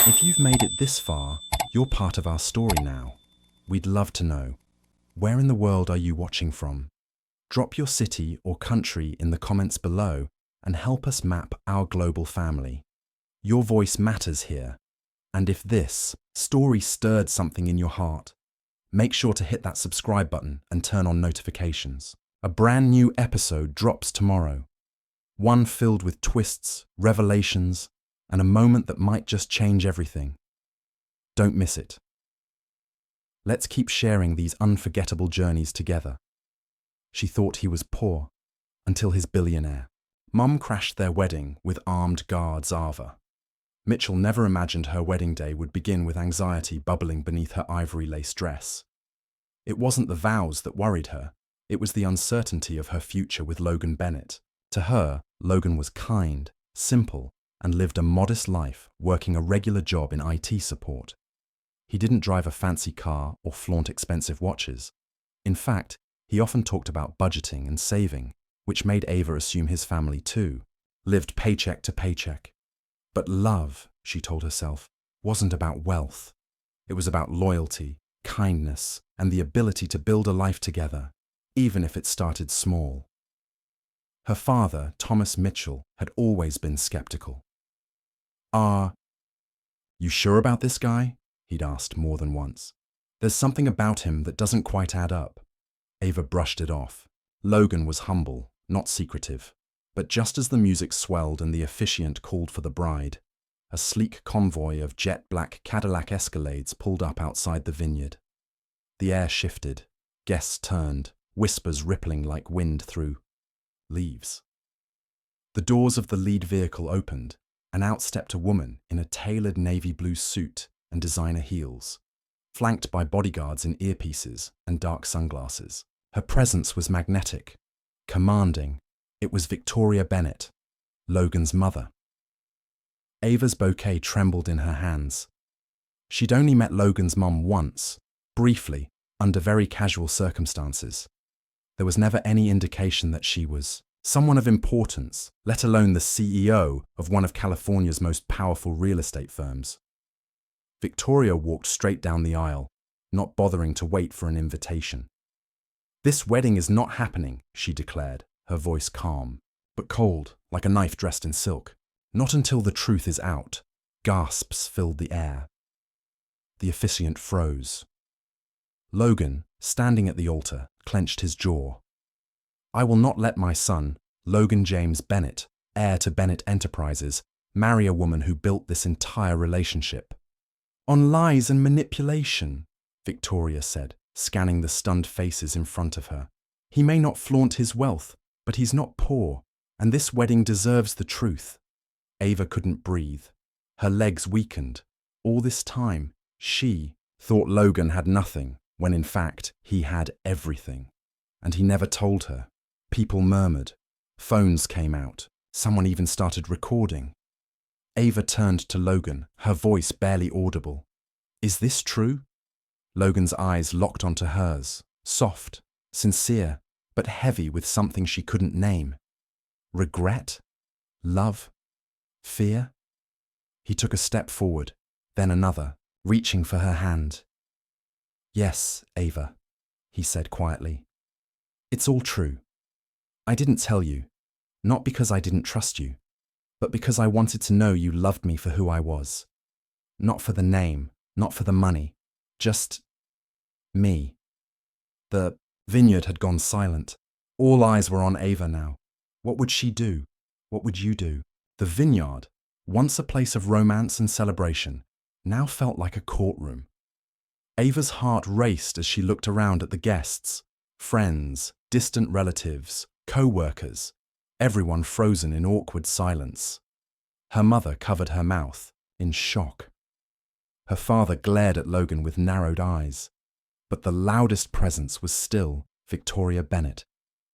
If you've made it this far, you're part of our story now. We'd love to know. Where in the world are you watching from? Drop your city or country in the comments below and help us map our global family. Your voice matters here. And if this story stirred something in your heart, make sure to hit that subscribe button and turn on notifications. A brand new episode drops tomorrow. One filled with twists, revelations, and a moment that might just change everything. Don't miss it. Let's keep sharing these unforgettable journeys together. She thought he was poor, until his billionaire. Mum crashed their wedding with armed guards Ava. Mitchell never imagined her wedding day would begin with anxiety bubbling beneath her ivory lace dress. It wasn't the vows that worried her, it was the uncertainty of her future with Logan Bennett. To her, Logan was kind, simple, and lived a modest life, working a regular job in IT support. He didn't drive a fancy car or flaunt expensive watches. In fact, he often talked about budgeting and saving, which made Ava assume his family too, lived paycheck to paycheck. But love, she told herself, wasn't about wealth. It was about loyalty, kindness, and the ability to build a life together, even if it started small. Her father, Thomas Mitchell, had always been skeptical. You sure about this guy? He'd asked more than once. There's something about him that doesn't quite add up. Ava brushed it off. Logan was humble, not secretive. But just as the music swelled and the officiant called for the bride, a sleek convoy of jet-black Cadillac Escalades pulled up outside the vineyard. The air shifted, guests turned, whispers rippling like wind through leaves. The doors of the lead vehicle opened, and out stepped a woman in a tailored navy blue suit and designer heels, flanked by bodyguards in earpieces and dark sunglasses. Her presence was magnetic, commanding. It was Victoria Bennett, Logan's mother. Ava's bouquet trembled in her hands. She'd only met Logan's mum once, briefly, under very casual circumstances. There was never any indication that she was someone of importance, let alone the CEO of one of California's most powerful real estate firms. Victoria walked straight down the aisle, not bothering to wait for an invitation. "This wedding is not happening," she declared, her voice calm, but cold, like a knife dressed in silk. "Not until the truth is out." Gasps filled the air. The officiant froze. Logan, standing at the altar, clenched his jaw. "I will not let my son, Logan James Bennett, heir to Bennett Enterprises, marry a woman who built this entire relationship." "On lies and manipulation," Victoria said, scanning the stunned faces in front of her. "He may not flaunt his wealth, but he's not poor, and this wedding deserves the truth." Ava couldn't breathe. Her legs weakened. All this time, she thought Logan had nothing, when in fact, he had everything. And he never told her. People murmured. Phones came out. Someone even started recording. Ava turned to Logan, her voice barely audible. "Is this true?" Logan's eyes locked onto hers, soft, sincere, but heavy with something she couldn't name. Regret? Love? Fear? He took a step forward, then another, reaching for her hand. "Yes, Ava," he said quietly. "It's all true. I didn't tell you, not because I didn't trust you, but because I wanted to know you loved me for who I was. Not for the name, not for the money, just me." The vineyard had gone silent. All eyes were on Ava now. What would she do? What would you do? The vineyard, once a place of romance and celebration, now felt like a courtroom. Ava's heart raced as she looked around at the guests, friends, distant relatives, co-workers, everyone frozen in awkward silence. Her mother covered her mouth, in shock. Her father glared at Logan with narrowed eyes. But the loudest presence was still Victoria Bennett,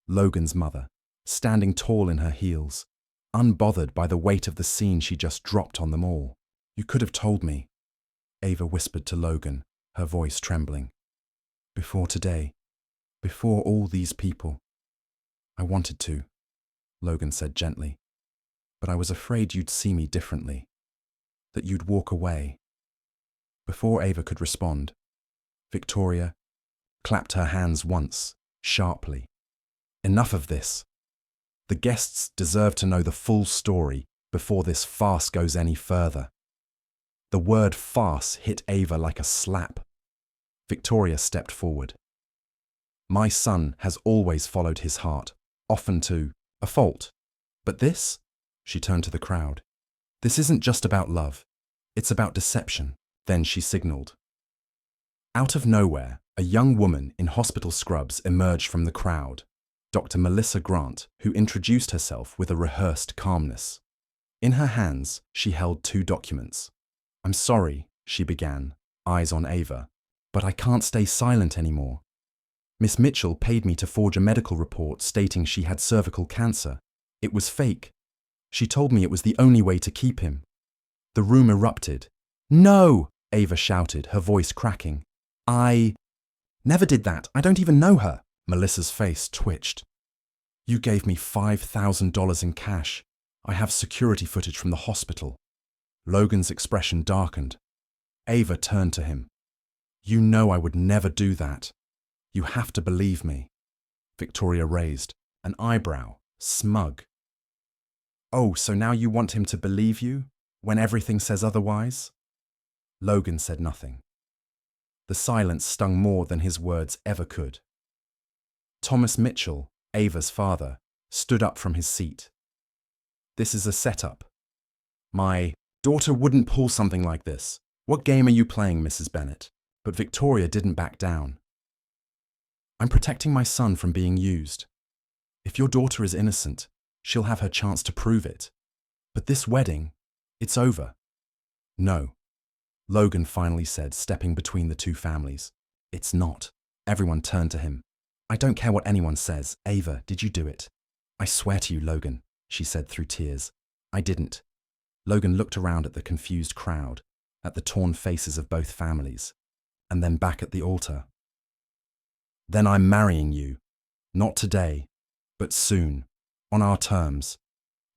Logan's mother, standing tall in her heels, unbothered by the weight of the scene she just dropped on them all. "You could have told me," Ava whispered to Logan, her voice trembling. "Before today, before all these people." "I wanted to," Logan said gently, "but I was afraid you'd see me differently, that you'd walk away." Before Ava could respond, Victoria clapped her hands once, sharply. Enough of this. The guests deserve to know the full story before this farce goes any further. The word farce hit Ava like a slap. Victoria stepped forward. My son has always followed his heart, often to a fault. But this, she turned to the crowd, this isn't just about love. It's about deception. Then she signaled. Out of nowhere, a young woman in hospital scrubs emerged from the crowd, Dr. Melissa Grant, who introduced herself with a rehearsed calmness. In her hands, she held 2 documents. I'm sorry, she began, eyes on Ava, but I can't stay silent anymore. Miss Mitchell paid me to forge a medical report stating she had cervical cancer. It was fake. She told me it was the only way to keep him. The room erupted. No! Ava shouted, her voice cracking. I never did that. I don't even know her. Melissa's face twitched. You gave me $5,000 in cash. I have security footage from the hospital. Logan's expression darkened. Ava turned to him. You know I would never do that. You have to believe me. Victoria raised, an eyebrow, smug. Oh, so now you want him to believe you, when everything says otherwise? Logan said nothing. The silence stung more than his words ever could. Thomas Mitchell, Ava's father, stood up from his seat. This is a setup. My daughter wouldn't pull something like this. What game are you playing, Mrs. Bennett? But Victoria didn't back down. I'm protecting my son from being used. If your daughter is innocent, she'll have her chance to prove it. But this wedding, it's over. No. Logan finally said, stepping between the 2 families. It's not. Everyone turned to him. I don't care what anyone says. Ava, did you do it? I swear to you, Logan, she said through tears. I didn't. Logan looked around at the confused crowd, at the torn faces of both families, and then back at the altar. Then I'm marrying you. Not today, but soon, on our terms.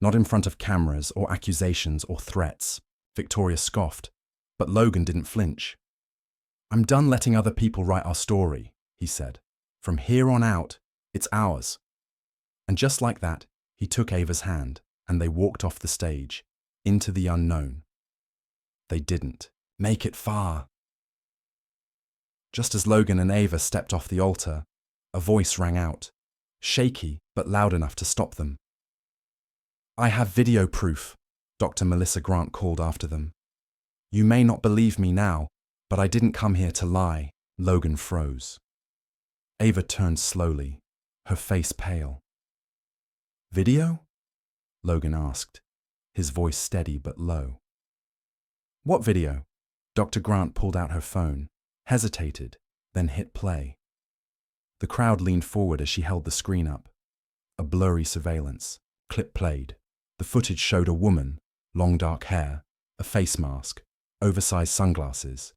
Not in front of cameras or accusations or threats. Victoria scoffed. But Logan didn't flinch. I'm done letting other people write our story, he said. From here on out, it's ours. And just like that, he took Ava's hand, and they walked off the stage, into the unknown. They didn't make it far. Just as Logan and Ava stepped off the altar, a voice rang out, shaky but loud enough to stop them. I have video proof, Dr. Melissa Grant called after them. You may not believe me now, but I didn't come here to lie. Logan froze. Ava turned slowly, her face pale. Video? Logan asked, his voice steady but low. What video? Dr. Grant pulled out her phone, hesitated, then hit play. The crowd leaned forward as she held the screen up. A blurry surveillance. Clip played. The footage showed a woman, long dark hair, a face mask, oversized sunglasses,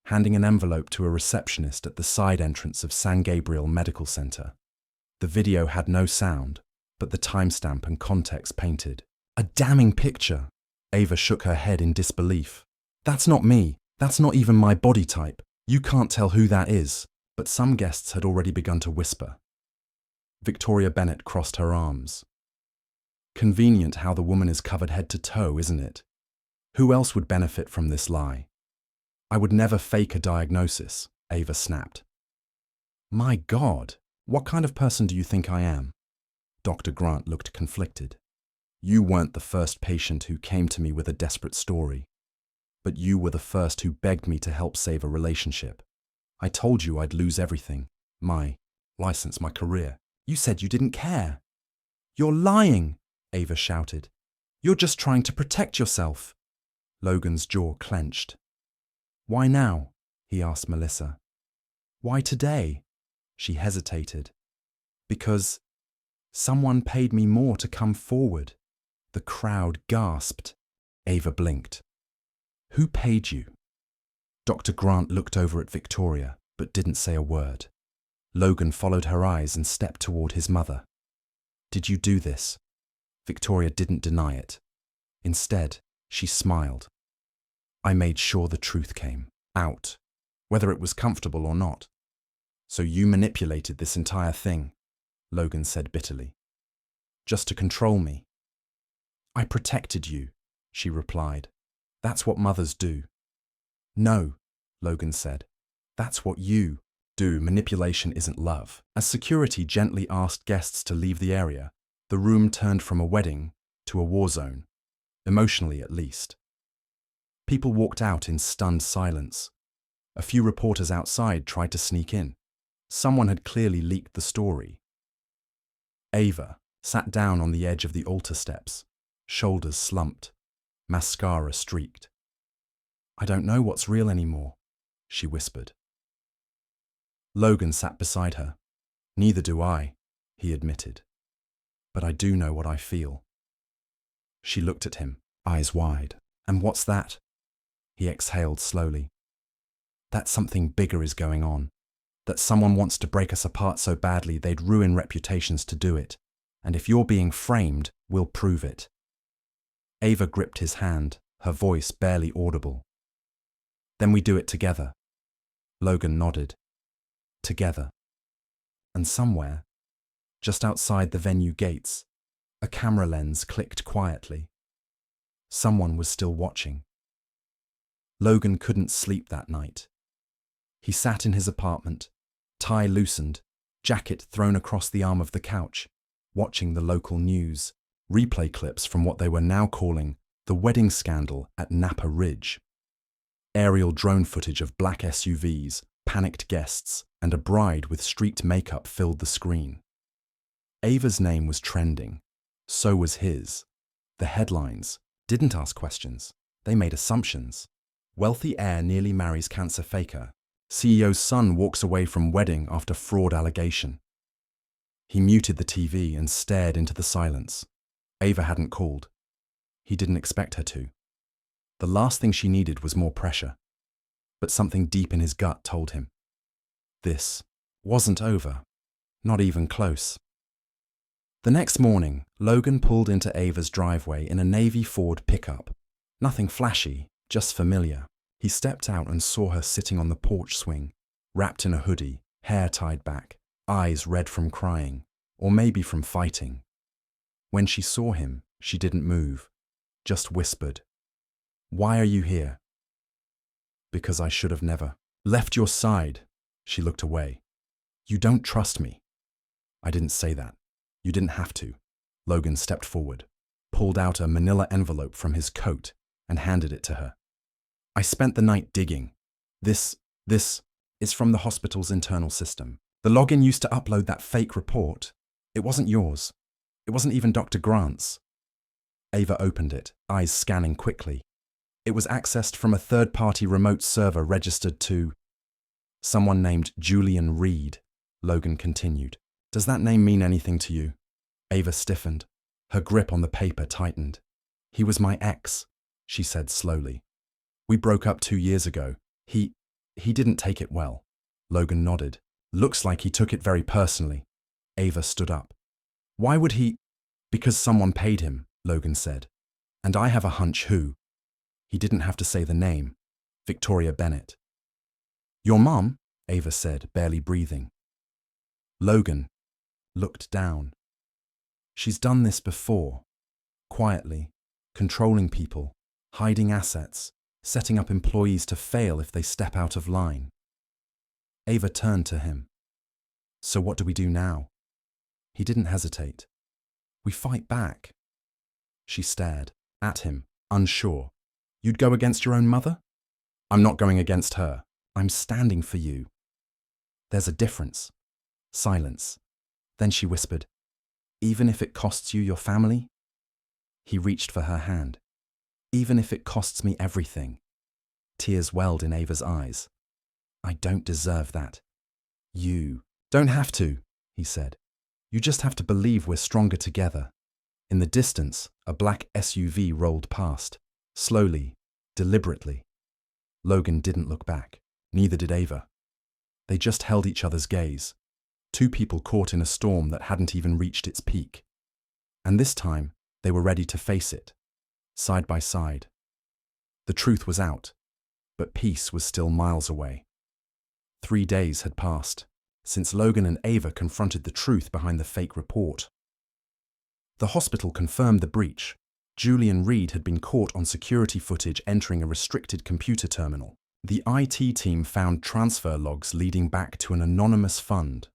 handing an envelope to a receptionist at the side entrance of San Gabriel Medical Center. The video had no sound, but the timestamp and context painted. A damning picture! Ava shook her head in disbelief. That's not me. That's not even my body type. You can't tell who that is. But some guests had already begun to whisper. Victoria Bennett crossed her arms. Convenient how the woman is covered head to toe, isn't it? Who else would benefit from this lie? I would never fake a diagnosis, Ava snapped. My God, what kind of person do you think I am? Dr. Grant looked conflicted. You weren't the first patient who came to me with a desperate story, but you were the first who begged me to help save a relationship. I told you I'd lose everything, my license, my career. You said you didn't care. You're lying, Ava shouted. You're just trying to protect yourself. Logan's jaw clenched. Why now? He asked Melissa. Why today? She hesitated. Because someone paid me more to come forward. The crowd gasped. Ava blinked. Who paid you? Dr. Grant looked over at Victoria, but didn't say a word. Logan followed her eyes and stepped toward his mother. Did you do this? Victoria didn't deny it. Instead, she smiled. I made sure the truth came. Out. Whether it was comfortable or not. So you manipulated this entire thing, Logan said bitterly. Just to control me. I protected you, she replied. That's what mothers do. No, Logan said. That's what you do. Manipulation isn't love. As security gently asked guests to leave the area, the room turned from a wedding to a war zone, emotionally at least. People walked out in stunned silence. A few reporters outside tried to sneak in. Someone had clearly leaked the story. Ava sat down on the edge of the altar steps, shoulders slumped, mascara streaked. I don't know what's real anymore, she whispered. Logan sat beside her. Neither do I, he admitted. But I do know what I feel. She looked at him, eyes wide. And what's that? He exhaled slowly. That something bigger is going on. That someone wants to break us apart so badly they'd ruin reputations to do it. And if you're being framed, we'll prove it. Ava gripped his hand, her voice barely audible. Then we do it together. Logan nodded. Together. And somewhere, just outside the venue gates, a camera lens clicked quietly. Someone was still watching. Logan couldn't sleep that night. He sat in his apartment, tie loosened, jacket thrown across the arm of the couch, watching the local news, replay clips from what they were now calling the wedding scandal at Napa Ridge. Aerial drone footage of black SUVs, panicked guests, and a bride with streaked makeup filled the screen. Ava's name was trending. So was his. The headlines didn't ask questions. They made assumptions. Wealthy heir nearly marries cancer faker. CEO's son walks away from wedding after fraud allegation. He muted the TV and stared into the silence. Ava hadn't called. He didn't expect her to. The last thing she needed was more pressure. But something deep in his gut told him. This wasn't over. Not even close. The next morning, Logan pulled into Ava's driveway in a navy Ford pickup. Nothing flashy, just familiar. He stepped out and saw her sitting on the porch swing, wrapped in a hoodie, hair tied back, eyes red from crying, or maybe from fighting. When she saw him, she didn't move, just whispered, "Why are you here?" "Because I should have never left your side." She looked away. "You don't trust me." "I didn't say that. You didn't have to." Logan stepped forward, pulled out a manila envelope from his coat, and handed it to her. "I spent the night digging. This is from the hospital's internal system. The login used to upload that fake report. It wasn't yours. It wasn't even Dr. Grant's." Ava opened it, eyes scanning quickly. It was accessed from a third-party remote server registered to someone named Julian Reed, Logan continued. "Does that name mean anything to you?" Ava stiffened. Her grip on the paper tightened. "He was my ex," she said slowly. "We broke up 2 years ago. He didn't take it well." Logan nodded. "Looks like he took it very personally." Ava stood up. "Why would he?" "Because someone paid him," Logan said. "And I have a hunch who." He didn't have to say the name. Victoria Bennett. "Your mom?" Ava said, barely breathing. Logan looked down. "She's done this before. Quietly, controlling people, hiding assets, setting up employees to fail if they step out of line." Ava turned to him. "So what do we do now?" He didn't hesitate. "We fight back." She stared at him, unsure. "You'd go against your own mother?" "I'm not going against her. I'm standing for you." "There's a difference." Silence. Then she whispered, "Even if it costs you your family?" He reached for her hand. "Even if it costs me everything." Tears welled in Ava's eyes. "I don't deserve that." "You don't have to," he said. "You just have to believe we're stronger together." In the distance, a black SUV rolled past, slowly, deliberately. Logan didn't look back. Neither did Ava. They just held each other's gaze. Two people caught in a storm that hadn't even reached its peak. And this time, they were ready to face it, side by side. The truth was out. but peace was still miles away. 3 days had passed since Logan and Ava confronted the truth behind the fake report. The hospital confirmed the breach. Julian Reed had been caught on security footage entering a restricted computer terminal. The IT team found transfer logs leading back to an anonymous fund,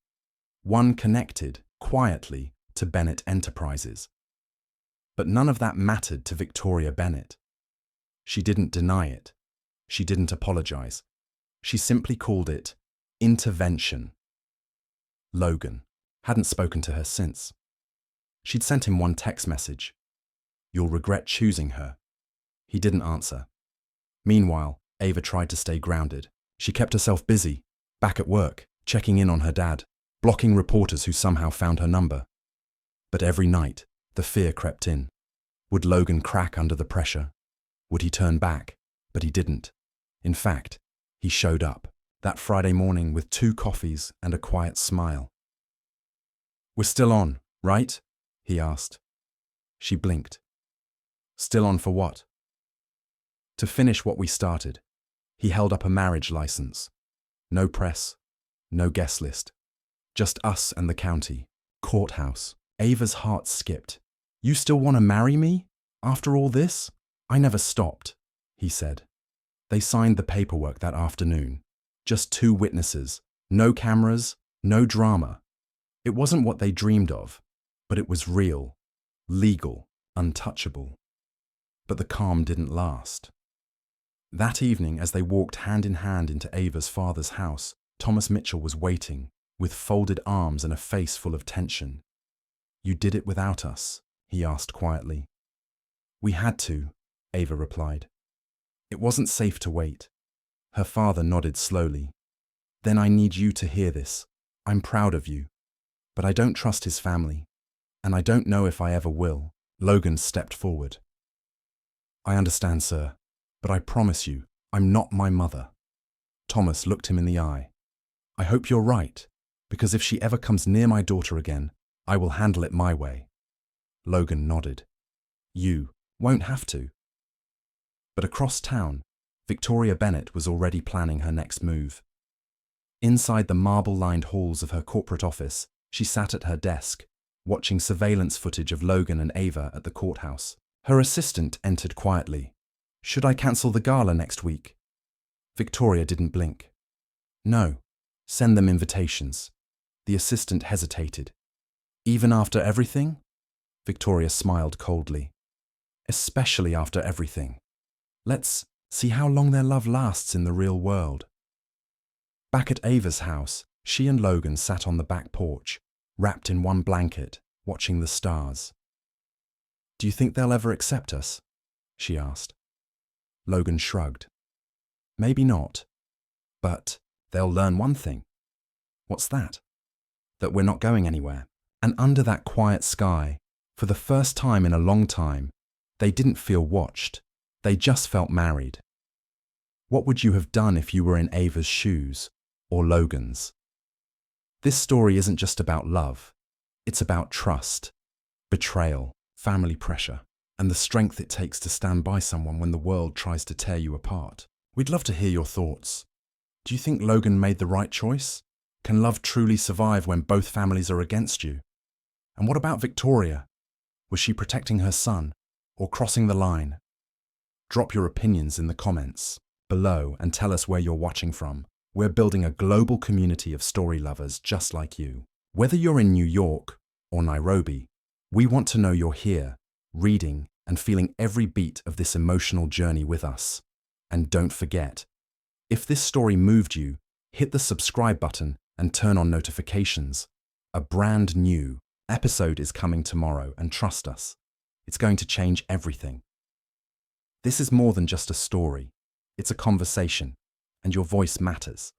one connected, quietly, to Bennett Enterprises. But none of that mattered to Victoria Bennett. She didn't deny it. She didn't apologize. She simply called it intervention. Logan hadn't spoken to her since. She'd sent him one text message. "You'll regret choosing her." He didn't answer. Meanwhile, Ava tried to stay grounded. She kept herself busy, back at work, checking in on her dad, blocking reporters who somehow found her number. But every night, the fear crept in. Would Logan crack under the pressure? Would he turn back? But he didn't. In fact, he showed up that Friday morning with 2 coffees and a quiet smile. "We're still on, right?" he asked. She blinked. "Still on for what?" "To finish what we started." He held up a marriage license. No press, no guest list. Just us and the county. Courthouse. Ava's heart skipped. "You still want to marry me? After all this?" "I never stopped," he said. They signed the paperwork that afternoon. Just 2 witnesses. No cameras, no drama. It wasn't what they dreamed of, but it was real, legal, untouchable. But the calm didn't last. That evening, as they walked hand in hand into Ava's father's house, Thomas Mitchell was waiting, with folded arms and a face full of tension. "You did it without us?" he asked quietly. "We had to," Ava replied. "It wasn't safe to wait." Her father nodded slowly. "Then I need you to hear this. I'm proud of you. But I don't trust his family. And I don't know if I ever will." Logan stepped forward. "I understand, sir. But I promise you, I'm not my mother." Thomas looked him in the eye. "I hope you're right, because if she ever comes near my daughter again, I will handle it my way." Logan nodded. "You won't have to." But across town, Victoria Bennett was already planning her next move. Inside the marble-lined halls of her corporate office, she sat at her desk, watching surveillance footage of Logan and Ava at the courthouse. Her assistant entered quietly. "Should I cancel the gala next week?" Victoria didn't blink. "No, send them invitations." The assistant hesitated. "Even after everything?" Victoria smiled coldly. "Especially after everything. Let's see how long their love lasts in the real world." Back at Ava's house, she and Logan sat on the back porch, wrapped in one blanket, watching the stars. "Do you think they'll ever accept us?" she asked. Logan shrugged. "Maybe not. But they'll learn one thing." "What's that?" "That we're not going anywhere." And under that quiet sky, for the first time in a long time, they didn't feel watched. They just felt married. What would you have done if you were in Ava's shoes, or Logan's? This story isn't just about love. It's about trust, betrayal, family pressure, and the strength it takes to stand by someone when the world tries to tear you apart. We'd love to hear your thoughts. Do you think Logan made the right choice? Can love truly survive when both families are against you? And what about Victoria? Was she protecting her son, or crossing the line? Drop your opinions in the comments below and tell us where you're watching from. We're building a global community of story lovers just like you. Whether you're in New York or Nairobi, we want to know you're here, reading and feeling every beat of this emotional journey with us. And don't forget, if this story moved you, hit the subscribe button and turn on notifications. A brand new episode is coming tomorrow, and trust us, it's going to change everything. This is more than just a story. It's a conversation, and your voice matters.